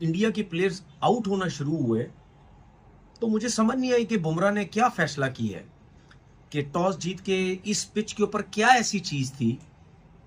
India के players out होना शुरू हुए तो मुझे समझ नहीं आई कि बुमराह ने क्या फैसला किया है कि टॉस जीत के इस पिच के ऊपर क्या ऐसी चीज थी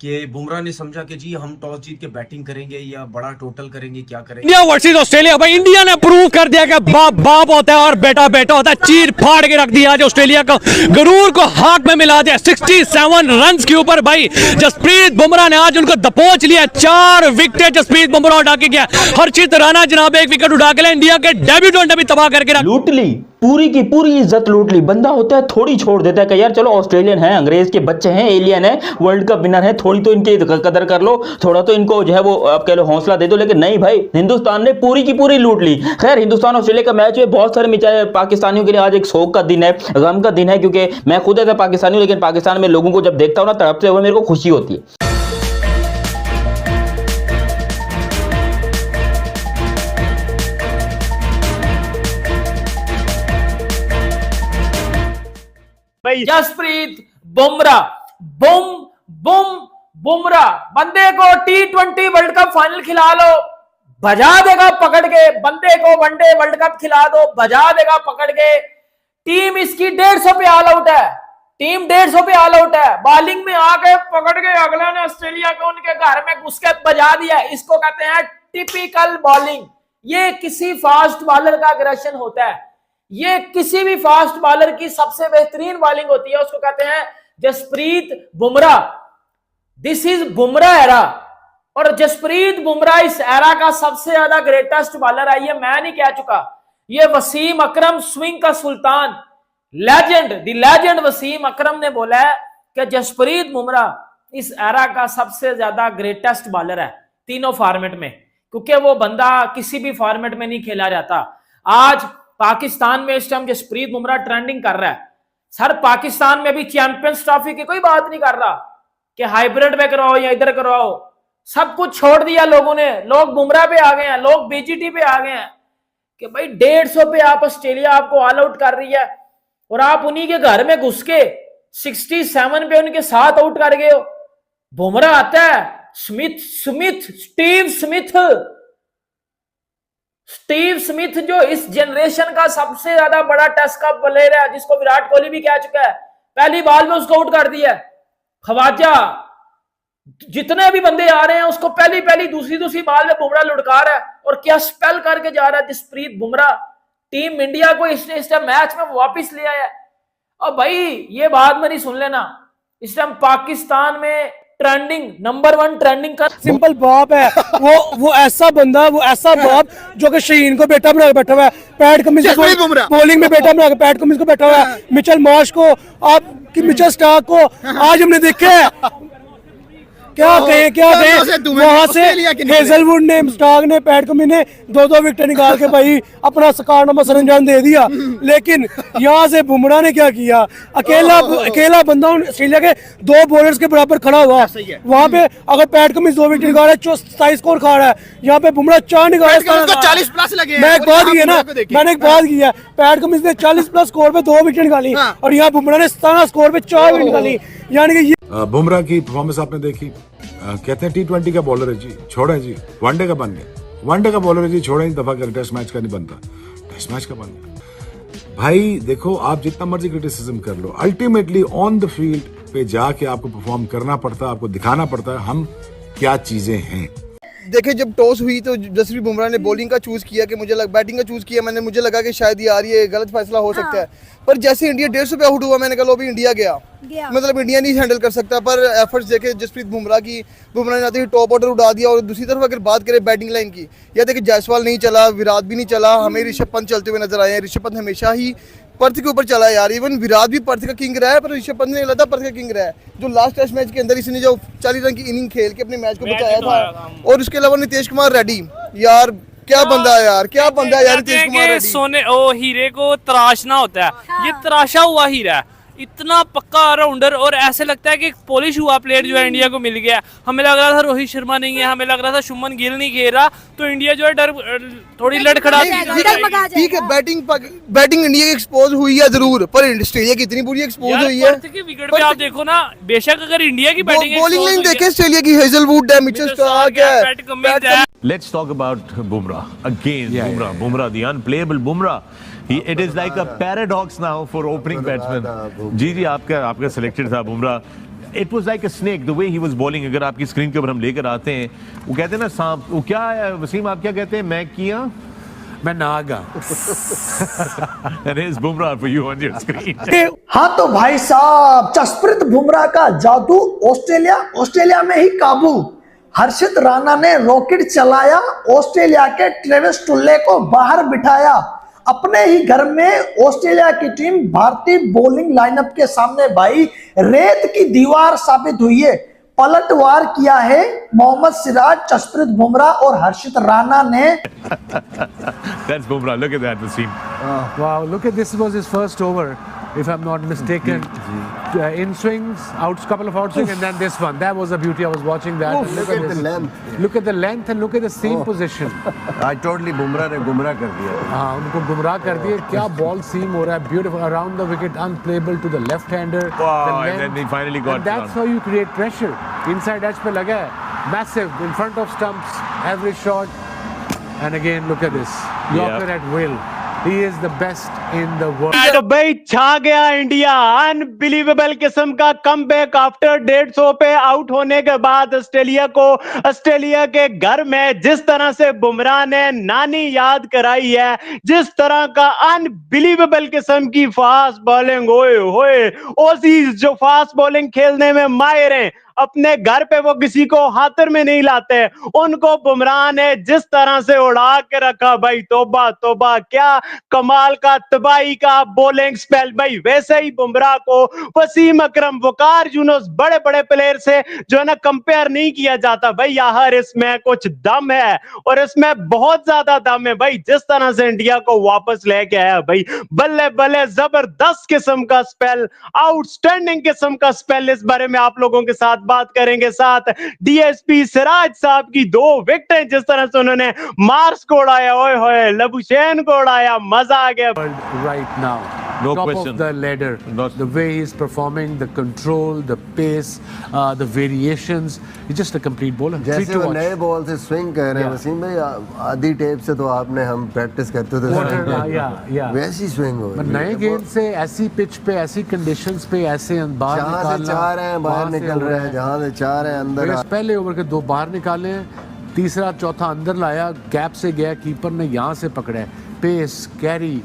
कि बुमराह ने समझा कि जी हम टॉस जीत के बैटिंग करेंगे या बड़ा टोटल करेंगे, क्या करेंगे। इंडिया वर्सेस ऑस्ट्रेलिया, भाई इंडिया ने प्रूव कर दिया कि बाप बाप होता है और बेटा बेटा होता है। चीर फाड़ के रख दिया आज ऑस्ट्रेलिया का गरूर को हाथ में मिला दिया 67 रन के ऊपर। भाई जसप्रीत बुमराह ने आज उनको दबोच लिया। 4 विकेट जसप्रीत बुमराह उड़ा के गया। हरचित राणा जनाब 1 विकेट उड़ा के इंडिया के डेब्यूटेंट ने भी तबाह करके रख लूट ली, पूरी की पूरी इज्जत लूट ली। बंदा होता है थोड़ी छोड़ देता है कि यार चलो ऑस्ट्रेलियन है, अंग्रेज के बच्चे हैं, एलियन है, वर्ल्ड कप विनर है, थोड़ी तो इनकी कदर कर लो, थोड़ा तो इनको जो है वो आप कह लो हौसला दे दो। लेकिन नहीं भाई, हिंदुस्तान ने पूरी की पूरी लूट ली। खैर हिंदुस्तान ऑस्ट्रेलिया का मैच है, बहुत सारे पाकिस्तानियों के लिए आज एक शोक का दिन है, गम का दिन है, क्योंकि मैं खुद ऐसा पाकिस्तानी हूं, लेकिन पाकिस्तान में लोगों को जब देखता हूं ना तड़पते हुए मेरे को खुशी होती है। जसप्रीत बुमराह बुमराह बंदे को T20 वर्ल्ड कप फाइनल खिला लो, बजा देगा पकड़ के। बंदे को वनडे वर्ल्ड कप खिला दो, बजा देगा पकड़ के। टीम इसकी 150 पे ऑल आउट है, टीम 150 पे ऑल आउट है। बॉलिंग में आके पकड़ के अगला ने ऑस्ट्रेलिया को उनके घर में घुस के बजा दिया। इसको कहते हैं टिपिकल बॉलिंग। ये किसी फास्ट बॉलर का अग्रेशन होता है, ये किसी भी फास्ट बॉलर की सबसे बेहतरीन बॉलिंग होती है, उसको कहते हैं Jasprit Bumrah. This is Bumrah era, और जसप्रीत बुमराह इस एरा का सबसे ज्यादा ग्रेटेस्ट बॉलर है। ये मैं नहीं कह चुका, ये वसीम अकरम स्विंग का सुल्तान, लेजेंड, द लेजेंड वसीम अकरम ने बोला है कि जसप्रीत बुमराह इस एरा का सबसे ज्यादा ग्रेटेस्ट बॉलर है तीनों फॉर्मेट में, क्योंकि वो बंदा किसी भी फॉर्मेट में नहीं खेला जाता। आज पाकिस्तान में इस टाइम जसप्रीत बुमराह ट्रेंडिंग कर रहा है। सर पाकिस्तान में भी चैंपियंस ट्रॉफी की कोई बात नहीं कर रहा कि हाइब्रिड में कराओ या इधर कराओ, सब कुछ छोड़ दिया लोगों ने। लोग बुमराह पे आ गए हैं, लोग बीजीटी पे आ गए हैं कि भाई 150 पे आप ऑस्ट्रेलिया आपको ऑल आउट कर रही है और आप उन्हीं के घर में घुस के 67 पे उनके साथ आउट कर गए हो। बुमराह आता है, स्टीव स्मिथ जो इस जनरेशन का सबसे ज्यादा बड़ा टेस्ट का प्लेयर है, जिसको विराट कोहली भी कह चुका है, पहली बॉल में उसको आउट कर दिया। खवाजा, जितने भी बंदे आ रहे हैं उसको पहली दूसरी बॉल में बुमराह लुढ़का रहा है, और क्या स्पेल करके जा रहा है जसप्रीत बुमराह। टीम इंडिया को इस मैच में वापस ले आया। और भाई ये बात मेरी सुन लेना, इस टाइम पाकिस्तान में ट्रेंडिंग नंबर 1 ट्रेंडिंग का सिंपल बाप है। वो ऐसा बंदा, वो ऐसा बाप जो कि शहीन को बेटा बना के बैठा हुआ है, पैट कमिंस को बॉलिंग में बेटा बना के पैट कमिंस को बैठा हुआ है, मिचेल मार्श को, आपकी मिचेल स्टार्क को आज हमने देखा है। क्या कहें वहां से हेजलवुड ने, स्टार्क ने, पैट कमिंस ने 2-2 विकेट निकाल के भाई अपना कारनामा सरंजाम दे दिया। लेकिन यहाँ से बुमराह ने क्या किया, अकेला बंदा ऑस्ट्रेलिया के 2 बॉलर्स के बराबर खड़ा हुआ। वहाँ पे अगर पैट कमिंस 2 विकेट निकाल रहा है, 27 स्कोर खा रहा है, यहाँ पे बुमराह 4 निकाल रहा है। 40 प्लस लगे। मैंने एक बात की है, पैट कमिंस ने 40 प्लस स्कोर पे 2 विकेट निकाली और यहाँ बुमराह ने 17 स्कोर पे 4 विकेट निकाली। यानी कि बुमराह की परफॉर्मेंस आपने देखी। कहते हैं T20 का बॉलर है जी, छोड़े जी, वनडे का बन गया। वनडे का बॉलर है जी, छोड़े, दफा कर, टेस्ट मैच का नहीं बनता, टेस्ट मैच का बन गया। भाई देखो, आप जितना मर्जी क्रिटिसिज्म कर लो, अल्टीमेटली ऑन द फील्ड पे जाके आपको परफॉर्म करना पड़ता है, आपको दिखाना पड़ता है हम क्या चीजें हैं। देखिए जब टॉस हुई तो जसप्रीत बुमराह ने बॉलिंग का चूज किया कि बैटिंग का चूज किया। मुझे लगा कि शायद ये गलत फैसला हो सकता है, पर जैसे इंडिया 150 पे आउट हुआ, मैंने कहा लो अभी इंडिया गया, मतलब इंडिया नहीं हैंडल कर सकता। पर एफर्ट्स देखे जसप्रीत बुमराह ने आते ही टॉप ऑर्डर उड़ा दिया। और दूसरी तरफ अगर बात करें बैटिंग लाइन की, या देखिए जायसवाल नहीं चला, विराट भी नहीं चला, हमें ऋषभ पंत चलते हुए नजर आए हैं। ऋषभ पंत हमेशा ही पर्थ के ऊपर चला यार, इवन विराट भी पर्थ का किंग रहा है, पर ऋषभ पंत ने लगा पर्थ का किंग रहा है। जो लास्ट टेस्ट मैच के अंदर इसने जो 40 रन की इनिंग खेल के अपने मैच को बचाया था। और उसके अलावा नीतीश कुमार रेड्डी, यार क्या बंदा है यार, क्या बंदा है यार नीतीश कुमार रेड्डी। सोने ओ हीरे को तराशना होता है, ये तराशा हुआ हीरा है। इतना पक्का ऑलराउंडर, और ऐसे लगता है कि पॉलिश हुआ प्लेयर जो है इंडिया को मिल गया। हमें लग रहा था रोहित शर्मा नहीं है, हमें लग रहा था शुभमन गिल नहीं खेल रहा, तो इंडिया जो है थोड़ी लड़खड़ा। ठीक है, बैटिंग इंडिया की एक्सपोज हुई है जरूर, पर ऑस्ट्रेलिया की इतनी बुरी एक्सपोज हुई है। विकेट पे आप देखो ना, बेशक अगर इंडिया की बैटिंग बॉलिंग लाइन देखे ऑस्ट्रेलिया की, हेजलवुड है, मिचेल स्टार्क है, let's talk about Bumrah again. Bumrah, the unplayable Bumrah. It is like a paradox now for opening batsmen. जी आपका selected था Bumrah. It was like a snake the way he was bowling. अगर आपकी screen के ऊपर हम लेकर आते हैं, वो कहते हैं ना सांप, वो क्या है वसीम, आप क्या कहते हैं? मैं Naga. And here's Bumrah for you on your screen. हाँ तो भाई साहब, जसप्रीत बुमराह का जादू ऑस्ट्रेलिया में ही काबू. हर्षित राणा ने रॉकेट चलाया, ऑस्ट्रेलिया के ट्रेविस टुल्ले को बाहर बिठाया. अपने ही घर में ऑस्ट्रेलिया की टीम भारतीय बॉलिंग लाइनअप के सामने भाई रेत की दीवार साबित हुई है. पलटवार किया है मोहम्मद सिराज, जसप्रीत बुमराह और हर्षित राणा ने. That's Bumrah. Look at that, Wasim. Wow, look at this. Was his first over, if I'm not mistaken. In swings, couple of outswings, and then this one. That was a beauty. I was watching that. Look at the length. Look at the length and look at the seam position. I totally Bumrah ने गुमराह कर दिया. हाँ, उनको गुमराह कर दिया. क्या ball seam हो रहा है? Beautiful around the wicket, unplayable to the left-hander. Wow, and then he finally got. And that's how you create pressure. Inside edge पे लगा है. Massive in front of stumps. Average shot. And again, look at this. Yorker at will. He is the best in the world. तो भाई छा गया India. Unbelievable किस्म का comeback after 150 पे आउट होने के बाद ऑस्ट्रेलिया के घर में जिस तरह से बुमराह ने नानी याद कराई है, जिस तरह का अनबिलीवेबल किस्म की फास्ट बॉलिंग. ओए होए, ओसीज जो फास्ट बॉलिंग खेलने में माहिर हैं, अपने घर पे वो किसी को हाथर में नहीं लाते. उनको बुमराह ने जिस तरह से उड़ा के रखा भाई, तौबा तौबा, क्या कमाल का तबाही का बॉलिंग स्पेल भाई. वैसे ही बुमराह को वसीम अकरम, वकार यूनुस, बड़े बड़े प्लेयर से जो है ना कंपेयर नहीं किया जाता भाई. यार इसमें कुछ दम है और इसमें बहुत ज्यादा दम है भाई. जिस तरह से इंडिया को वापस लेके आया भाई, बल्ले बल्ले, जबरदस्त किस्म का स्पेल, आउटस्टैंडिंग किस्म का स्पेल. इस बारे में आप लोगों के साथ बात करेंगे. साथ डीएसपी सिराज साहब की 2 विकेटें, जिस तरह से उन्होंने मार्स को उड़ाया, ओए होए, लबुशेन को उड़ाया, मजा आ गया. Right now, No top question. of the ladder. The way he's performing, the control, the pace, the variations. He's just a complete bowler. जैसे वो नए बॉल से स्विंग कर रहे हैं वसीम भाई, आधी टेप से तो आपने हम प्रैक्टिस करते थे, वैसी स्विंग हो रही है. नए गेंद से ऐसी पिच पे, ऐसी कंडीशंस पे, ऐसे बाहर जहाँ से चाह रहे हैं बाहर निकल रहे हैं, जहाँ से चाह रहे हैं अंदर. पहले ओवर के 2 बाहर निकाले हैं, तीसरा चौथा अंदर लाया, गैप से गया, कीपर ने यहाँ से पकड़ा है. Pace, carry,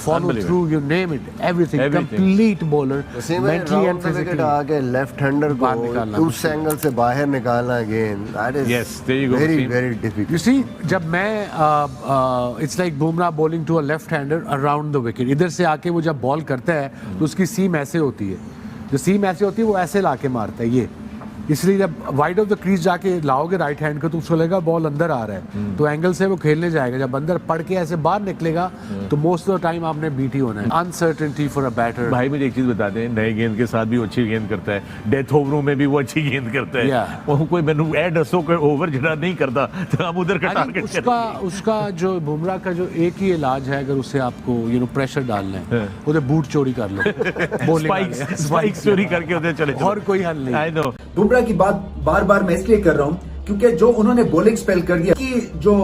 follow through, you name it, everything. Complete bowler, mentally and physically. आगे लेफ्ट हैंडर को उस एंगल से बाहर निकालना गेंद, that is very very difficult. You see, जब मैं it's like Bumrah bowling to a left hander around the wicket. इधर से आके वो जब बॉल करता है तो उसकी सीम ऐसे होती है, जो सीम ऐसे होती है वो ऐसे लाके मारता है ये. इसलिए जब वाइड ऑफ द क्रीज जाके लाओगे राइट हैंड को तो उसको लगेगा बॉल अंदर आ रहा है, तो एंगल से वो खेलने जाएगा. जब अंदर पड़ के ऐसे बाहर निकलेगा तो मोस्ट ऑफ द टाइम आपने बीट ही होना है. Uncertainty for a batter. भाई मुझे एक चीज बता दें, नए गेंद के साथ भी वो अच्छी गेंद करता है, डेथ ओवरों में भी वो अच्छी गेंद करता है. वो कोई मैनू एड असो कोई ओवर जरा नहीं करता तो हम उधर का टारगेट उसका जो बुमराह का जो एक ही इलाज है, अगर उसे आपको प्रेशर डालना है, उधर बूट चोरी कर लो, स्पाइक्स चोरी करके उधर चले, और कोई हल नहीं. I know. बुमराह की बात बार बार मैं इसलिए कर रहा हूं क्योंकि जो उन्होंने बॉलिंग स्पेल कर दिया की जो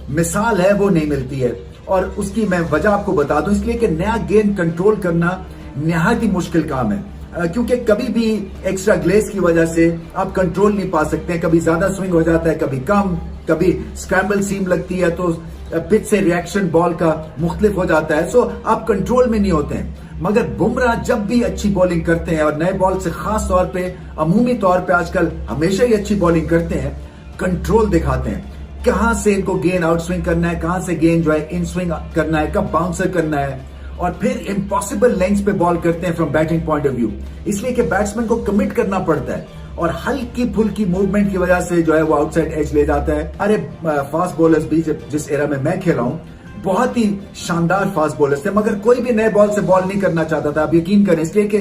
मिसाल है वो नहीं मिलती है. और उसकी मैं वजह आपको बता दूं, इसलिए कि नया गेंद कंट्रोल करना निहायत ही मुश्किल काम है, क्योंकि कभी भी एक्स्ट्रा ग्लेस की वजह से आप कंट्रोल नहीं पा सकते हैं. कभी ज्यादा स्विंग हो जाता है, कभी कम, कभी स्क्रैम्बल सीम लगती है तो पिच से रिएक्शन बॉल का मुख्तलिफ हो जाता है. सो आप कंट्रोल में नहीं होते हैं. मगर बुमराह जब भी अच्छी बॉलिंग करते हैं और नए बॉल से खास तौर पे, अमूमी तौर पे आजकल हमेशा ही अच्छी बॉलिंग करते हैं, कंट्रोल दिखाते हैं. कहां से इनको गेंद आउट स्विंग करना है, कहां से गेंद जो है इन स्विंग करना है, कब बाउंसर करना है, और फिर इम्पॉसिबल लेंथ्स पे बॉल करते हैं from batting point of view. इसलिए कि बैट्समैन को कमिट करना पड़ता है और हल्की फुल्की मूवमेंट की वजह से जो है वो आउटसाइड एज ले जाता है. अरे फास्ट बॉलर्स भी जिस एरा में मैं खेला हूं, बहुत ही शानदार फास्ट बॉलर्स थे, मगर कोई भी नए बॉल से बॉल नहीं करना चाहता था. आप यकीन करें, इसलिए कि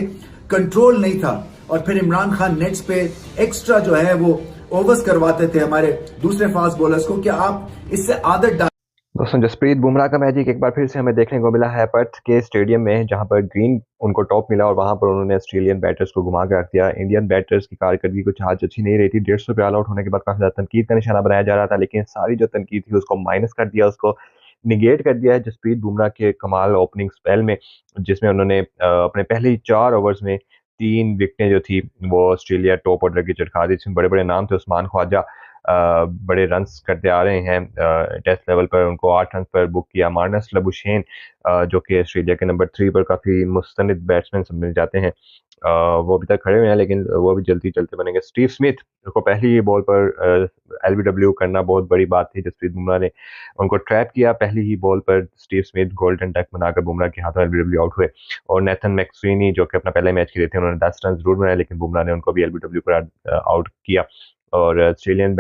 कंट्रोल नहीं था. और फिर इमरान खान नेट्स पे एक्स्ट्रा जो है वो ओवर्स करवाते थे हमारे दूसरे फास्ट बॉलर्स को कि आप इससे आदत डाल. दोस्तों जसप्रीत बुमराह का मैजिक एक बार फिर से हमें देखने को मिला है पर्थ के स्टेडियम में, जहां पर ग्रीन उनको टॉप मिला और वहां पर उन्होंने ऑस्ट्रेलियन बैटर्स को घुमा के रख दिया। इंडियन बैटर्स की कारकर्दगी कुछ आज अच्छी नहीं रही थी। 150 पे ऑल आउट होने के बाद काफी ज्यादा तनकीद का निशाना बनाया जा रहा था, लेकिन सारी जो तनकीद थी उसको माइनस कर दिया, उसको निगेट कर दिया है जसप्रीत बुमराह के कमाल ओपनिंग स्पेल में, जिसमें उन्होंने अपने पहले ही 4 ओवर्स में 3 विकेटें जो थी वो ऑस्ट्रेलिया टॉप ऑर्डर की चटका दी। इसमें बड़े बड़े नाम थे, उस्मान ख्वाजा बड़े रन्स करते आ रहे हैं टेस्ट लेवल पर, उनको 8 रन पर बुक किया। मार्नस लबुशेन जो कि ऑस्ट्रेलिया के नंबर 3 पर काफ़ी मुस्तनिद बैट्समैन समझे जाते हैं, वो अभी तक खड़े हुए हैं, लेकिन वो भी जल्दी चलते बनेंगे। स्टीव स्मिथ को पहली ही बॉल पर एलबीडब्ल्यू करना बहुत बड़ी बात थी। जसप्रीत बुमराह ने उनको ट्रैप किया, पहली ही बॉल पर स्टीव स्मिथ गोल्डन डक बनाकर बुमराह के हाथों एलबीडब्ल्यू आउट हुए। और नेथन मैक्सवेनी जो कि अपना पहले मैच खेले थे, उन्होंने 10 रन जरूर बनाए, लेकिन बुमराह ने उनको भी एलबीडब्ल्यू पर आउट किया। और ऑस्ट्रेलियन